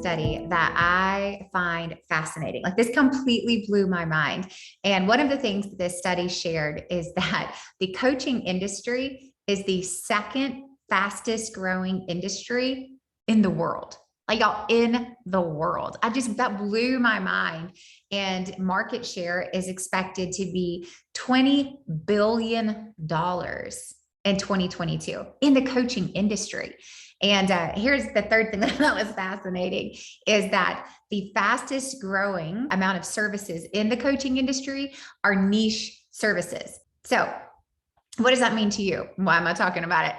study that I find fascinating. Like this completely blew my mind. And one of the things that this study shared is that the coaching industry is the second fastest growing industry in the world. Like y'all, in the world. That blew my mind. And market share is expected to be $20 billion in 2022 in the coaching industry. And here's the third thing that I thought was fascinating is that the fastest growing amount of services in the coaching industry are niche services. So what does that mean to you? Why am I talking about it?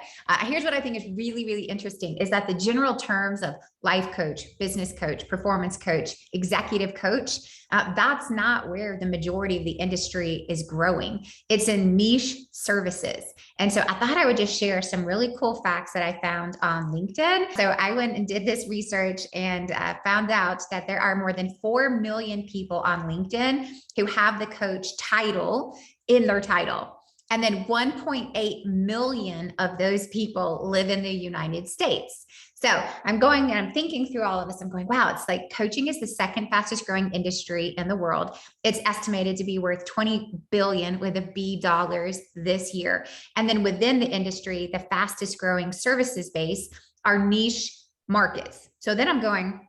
Here's what I think is really, really interesting is that the general terms of life coach, business coach, performance coach, executive coach, that's not where the majority of the industry is growing. It's in niche services. And so I thought I would just share some really cool facts that I found on LinkedIn. So I went and did this research and found out that there are more than 4 million people on LinkedIn who have the coach title in their title. And then 1.8 million of those people live in the United States. So I'm going and I'm thinking through all of this. I'm going, wow, it's like coaching is the second fastest growing industry in the world. It's estimated to be worth 20 billion with a B dollars this year. And then within the industry, the fastest growing services base are niche markets. So then I'm going,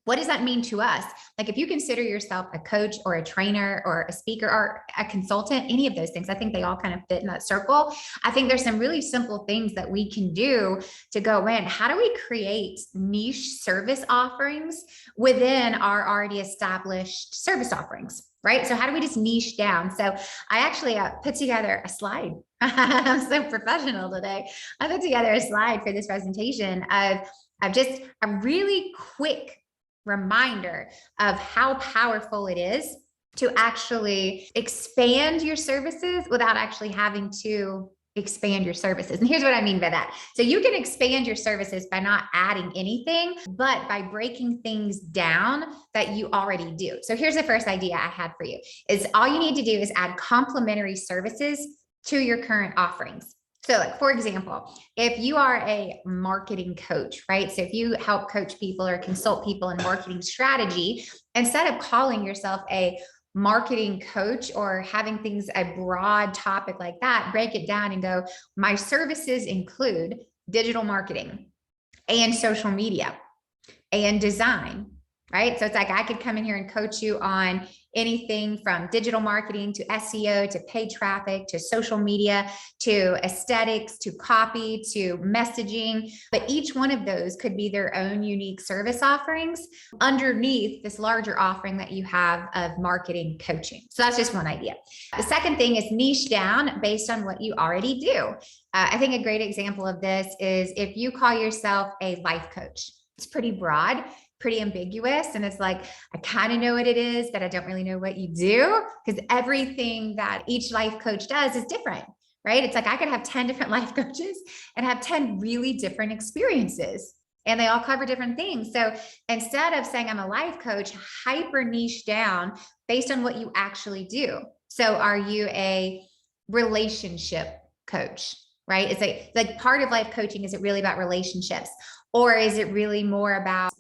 what does that mean to us? Like if you consider yourself a coach or a trainer or a speaker or a consultant, any of those things, I think they all kind of fit in that circle. I think there's some really simple things that we can do to go, man, how do we create niche service offerings within our already established service offerings, right? So how do we just niche down? So I actually put together a slide. I'm so professional today. I put together a slide for this presentation of just a really quick reminder of how powerful it is to actually expand your services without actually having to expand your services. And here's what I mean by that. So you can expand your services by not adding anything, but by breaking things down that you already do. So here's the first idea I had for you is all you need to do is add complementary services to your current offerings. So like, for example, if you are a marketing coach, right? So if you help coach people or consult people in marketing strategy, instead of calling yourself a marketing coach or having things a broad topic like that, break it down and go, my services include digital marketing and social media and design, right? So it's like I could come in here and coach you on anything from digital marketing to SEO to paid traffic to social media to aesthetics to copy to messaging. But each one of those could be their own unique service offerings underneath this larger offering that you have of marketing coaching. So that's just one idea. The second thing is niche down based on what you already do. I think a great example of this is if you call yourself a life coach. It's pretty broad, pretty ambiguous. And it's like, I kind of know what it is, but I don't really know what you do because everything that each life coach does is different, right? It's like, I could have 10 different life coaches and have 10 really different experiences and they all cover different things. So instead of saying I'm a life coach, hyper niche down based on what you actually do. So are you a relationship coach, right? It's like part of life coaching, is it really about relationships? Or is it really more about,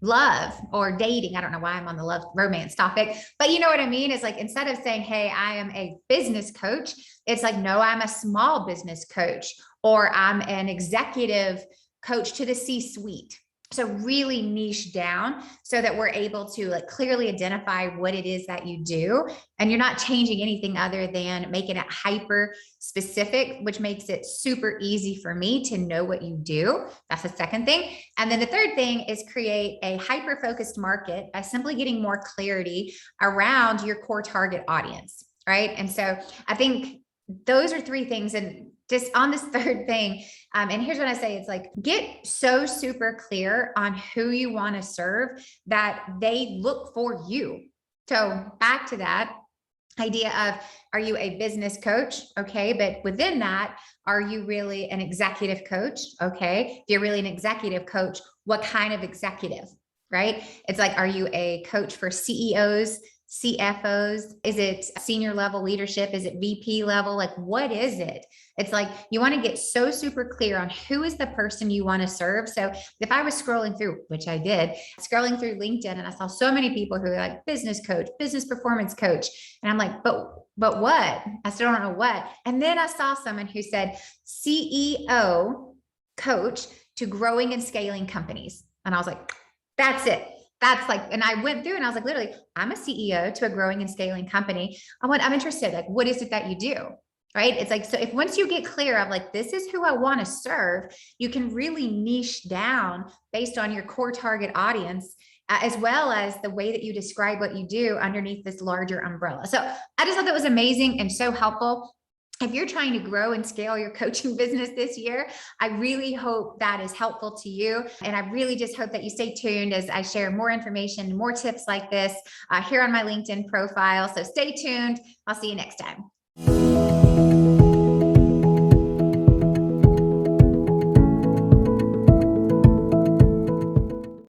love or dating? I don't know why I'm on the love romance topic, but you know what I mean? It's like, instead of saying, hey, I am a business coach, it's like, no, I'm a small business coach, or I'm an executive coach to the C-suite. So really niche down so that we're able to like clearly identify what it is that you do. And you're not changing anything other than making it hyper specific, which makes it super easy for me to know what you do. That's the second thing. And then the third thing is create a hyper focused market by simply getting more clarity around your core target audience, right? And so I think those are three things. And just on this third thing, and here's what I say, it's like, get so super clear on who you want to serve that they look for you. So back to that idea of, are you a business coach? Okay. But within that, are you really an executive coach? Okay. If you're really an executive coach, what kind of executive, right? It's like, are you a coach for CEOs, CFOs? Is it senior level leadership? Is it VP level? Like, what is it? It's like you want to get so super clear on who is the person you want to serve. So if I was scrolling through, which I did, scrolling through LinkedIn, and I saw so many people who are like business coach, business performance coach. And I'm like, but what? I still don't know what. And then I saw someone who said CEO coach to growing and scaling companies. And I was like, that's it. That's like, and I went through and I was like, literally, I'm a CEO to a growing and scaling company. I'm interested. Like, what is it that you do? Right. It's like, so if once you get clear of like, this is who I want to serve, you can really niche down based on your core target audience, as well as the way that you describe what you do underneath this larger umbrella. So I just thought that was amazing and so helpful. If you're trying to grow and scale your coaching business this year, I really hope that is helpful to you. And I really just hope that you stay tuned as I share more information, more tips like this here on my LinkedIn profile. So stay tuned. I'll see you next time.